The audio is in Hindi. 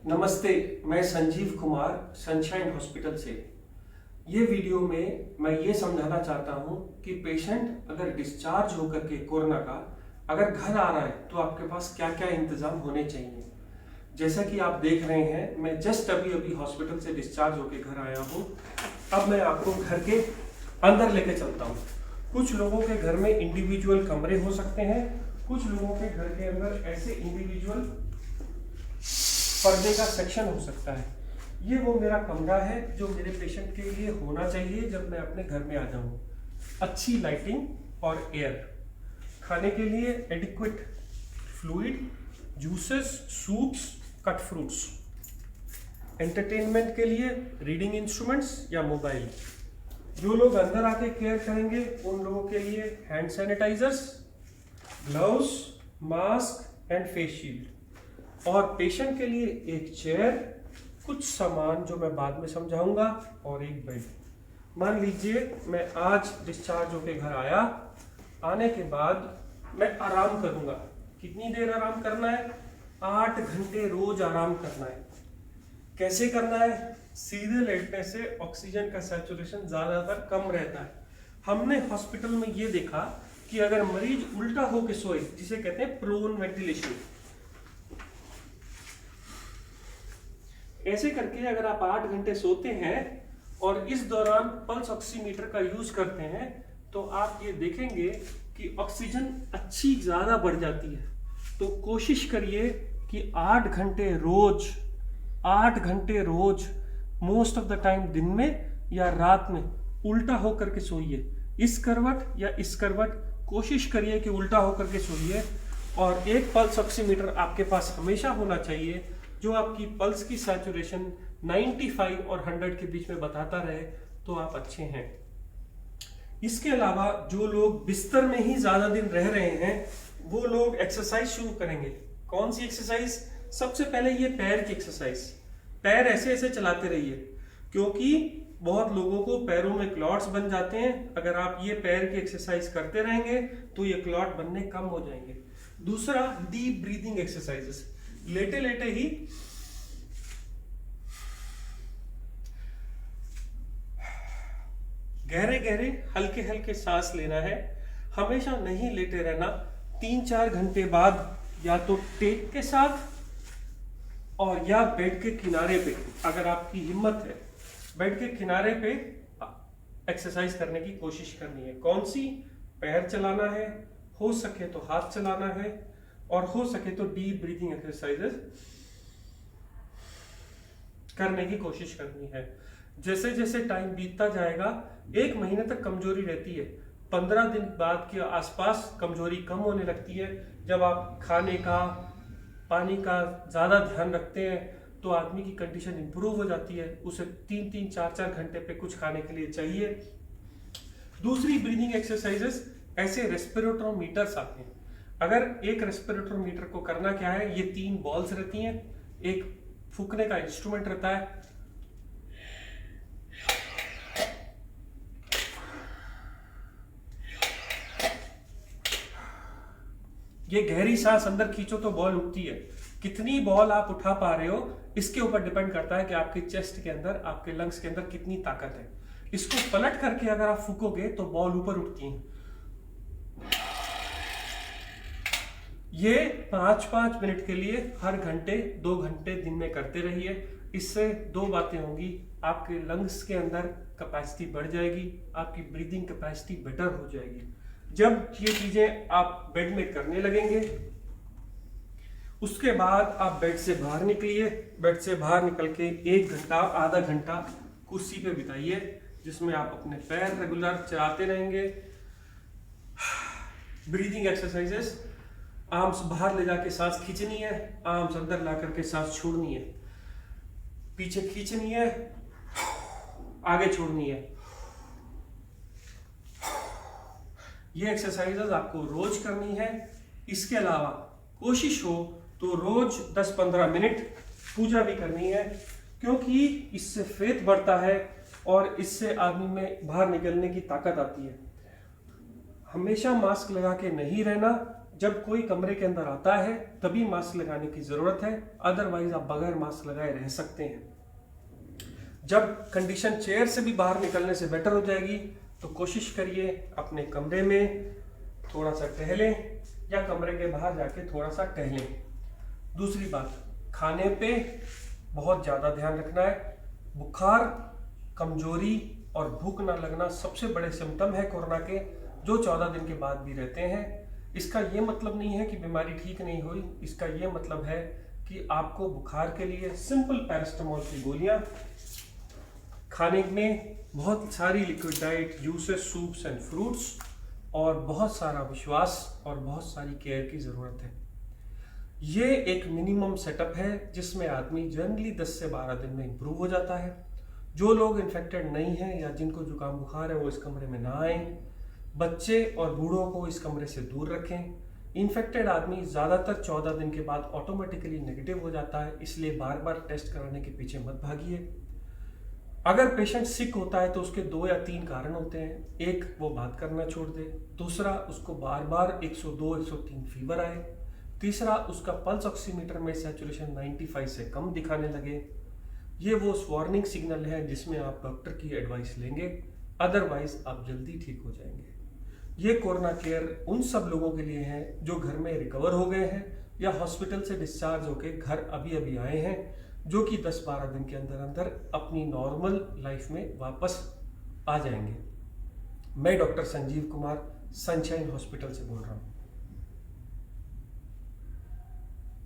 नमस्ते, मैं संजीव कुमार सनशाइन हॉस्पिटल से। ये वीडियो में मैं ये समझाना चाहता हूँ कि पेशेंट अगर डिस्चार्ज होकर के कोरोना का अगर घर आ रहा है तो आपके पास क्या क्या इंतजाम होने चाहिए। जैसा कि आप देख रहे हैं, मैं जस्ट अभी अभी हॉस्पिटल से डिस्चार्ज होकर घर आया हूँ। अब मैं आपको घर के अंदर लेके चलता हूँ। कुछ लोगों के घर में इंडिविजुअल कमरे हो सकते हैं, कुछ लोगों के घर के अंदर ऐसे इंडिविजुअल पर्दे का सेक्शन हो सकता है। ये वो मेरा कमरा है जो मेरे पेशेंट के लिए होना चाहिए जब मैं अपने घर में आ जाऊं। अच्छी लाइटिंग और एयर, खाने के लिए adequate fluid, juices, soups, cut fruits, entertainment के लिए रीडिंग इंस्ट्रूमेंट्स या मोबाइल। जो लोग अंदर आके केयर करेंगे उन लोगों के लिए hand sanitizers, gloves, mask and face shield, और पेशेंट के लिए एक चेयर, कुछ सामान जो मैं बाद में समझाऊंगा, और एक बेड। मान लीजिए मैं आज डिस्चार्ज होके घर आया, आने के बाद मैं आराम करूंगा। कितनी देर आराम करना है? 8 घंटे रोज आराम करना है। कैसे करना है? सीधे लेटने से ऑक्सीजन का सैचुरेशन ज्यादातर कम रहता है। हमने हॉस्पिटल में ये देखा कि अगर मरीज उल्टा होके सोए, जिसे कहते हैं प्रोन वेंटिलेशन, ऐसे करके अगर आप 8 घंटे सोते हैं और इस दौरान पल्स ऑक्सीमीटर का यूज करते हैं तो आप ये देखेंगे कि ऑक्सीजन अच्छी ज्यादा बढ़ जाती है। तो कोशिश करिए कि 8 घंटे रोज मोस्ट ऑफ द टाइम दिन में या रात में उल्टा होकर के सोइए। इस करवट या इस करवट, कोशिश करिए कि उल्टा होकर के सोइए। और एक पल्स ऑक्सीमीटर आपके पास हमेशा होना चाहिए जो आपकी पल्स की सैचुरेशन 95 और 100 के बीच में बताता रहे, तो आप अच्छे हैं। इसके अलावा जो लोग बिस्तर में ही ज्यादा दिन रह रहे हैं वो लोग एक्सरसाइज शुरू करेंगे। कौन सी एक्सरसाइज? सबसे पहले ये पैर की एक्सरसाइज। पैर ऐसे ऐसे चलाते रहिए, क्योंकि बहुत लोगों को पैरों में क्लॉट्स बन जाते हैं। अगर आप ये पैर की एक्सरसाइज करते रहेंगे तो ये क्लॉट बनने कम हो जाएंगे। दूसरा, डीप ब्रीदिंग एक्सरसाइजेस। लेटे लेटे ही गहरे गहरे हल्के हल्के सांस लेना है। हमेशा नहीं लेटे रहना। 3-4 घंटे बाद या तो टेक के साथ और या बेड के किनारे पे, अगर आपकी हिम्मत है, बेड के किनारे पे एक्सरसाइज करने की कोशिश करनी है। कौन सी? पैर चलाना है, हो सके तो हाथ चलाना है, और हो सके तो डीप ब्रीथिंग एक्सरसाइजेस करने की कोशिश करनी है। जैसे जैसे टाइम बीतता जाएगा, 1 महीने तक कमजोरी रहती है, 15 दिन बाद के आसपास कमजोरी कम होने लगती है। जब आप खाने का, पानी का ज्यादा ध्यान रखते हैं तो आदमी की कंडीशन इंप्रूव हो जाती है। उसे 3-3, 4-4 घंटे पे कुछ खाने के लिए चाहिए। दूसरी ब्रीदिंग एक्सरसाइजेस, ऐसे रेस्पिरेटरोमीटर्स आते हैं। अगर एक रेस्पिरेटरोमीटर को करना क्या है, ये 3 बॉल्स रहती हैं, एक फूंकने का इंस्ट्रूमेंट रहता है। ये गहरी सांस अंदर खींचो तो बॉल उठती है। कितनी बॉल आप उठा पा रहे हो इसके ऊपर डिपेंड करता है कि आपके चेस्ट के अंदर, आपके लंग्स के अंदर कितनी ताकत है। इसको पलट करके अगर आप फूकोगे तो बॉल ऊपर उठती है। ये 5-5 मिनट के लिए हर घंटे 2 घंटे दिन में करते रहिए। इससे 2 बातें होंगी, आपके लंग्स के अंदर कैपेसिटी बढ़ जाएगी, आपकी ब्रीदिंग कैपेसिटी बेटर हो जाएगी। जब ये चीजें आप बेड में करने लगेंगे, उसके बाद आप बेड से बाहर निकलिए। बेड से बाहर निकल के 1 घंटा, आधा घंटा कुर्सी पे बिताइए, जिसमें आप अपने पैर रेगुलर चलाते रहेंगे। ब्रीदिंग एक्सरसाइजेस, आर्म्स बाहर ले जाके सांस खींचनी है, आर्म्स अंदर ला करके सांस छोड़नी है, पीछे खींचनी है, आगे छोड़नी है। ये एक्सरसाइजेस आपको रोज करनी है। इसके अलावा कोशिश हो तो रोज 10-15 मिनट पूजा भी करनी है, क्योंकि इससे फेथ बढ़ता है और इससे आदमी में बाहर निकलने की ताकत आती है। हमेशा मास्क लगा के नहीं रहना। जब कोई कमरे के अंदर आता है तभी मास्क लगाने की जरूरत है, अदरवाइज आप बगैर मास्क लगाए रह सकते हैं। जब कंडीशन चेयर से भी बाहर निकलने से बेटर हो जाएगी तो कोशिश करिए अपने कमरे में थोड़ा सा टहलें या कमरे के बाहर जाके थोड़ा सा टहलें। दूसरी बात, खाने पे बहुत ज़्यादा ध्यान रखना है। बुखार, कमजोरी और भूख ना लगना सबसे बड़े सिम्टम है कोरोना के, जो 14 दिन के बाद भी रहते हैं। इसका ये मतलब नहीं है कि बीमारी ठीक नहीं हुई, इसका ये मतलब है कि आपको बुखार के लिए सिंपल पैरास्टामोल की गोलियां खाने में, बहुत सारी liquid diet, juices, soups and fruits और बहुत सारा विश्वास और बहुत सारी केयर की ज़रूरत है। ये एक मिनिमम सेटअप है जिसमें आदमी जनरली 10 से 12 दिन में इम्प्रूव हो जाता है। जो लोग इन्फेक्टेड नहीं हैं या जिनको जुकाम बुखार है वो इस कमरे में ना आए। बच्चे और बूढ़ों को इस कमरे से दूर रखें। इन्फेक्टेड आदमी ज़्यादातर 14 दिन के बाद ऑटोमेटिकली नेगेटिव हो जाता है, इसलिए बार बार टेस्ट कराने के पीछे मत भागिए। अगर पेशेंट सिक होता है तो उसके 2 या 3 कारण होते हैं। एक, वो बात करना छोड़ दे। दूसरा, उसको बार बार 102, 103 फीवर आए। तीसरा, उसका पल्स ऑक्सीमीटर में सैचुरेशन 95 से कम दिखाने लगे। ये वो वार्निंग सिग्नल है जिसमें आप डॉक्टर की एडवाइस लेंगे, अदरवाइज आप जल्दी ठीक हो जाएंगे। ये कोरोना केयर उन सब लोगों के लिए है जो घर में रिकवर हो गए हैं या हॉस्पिटल से डिस्चार्ज होकर घर अभी अभी आए हैं, जो कि 10-12 दिन के अंदर अंदर अपनी नॉर्मल लाइफ में वापस आ जाएंगे। मैं doctor Sanjeev Kumar, sunshine hospital से बोल रहा हूँ।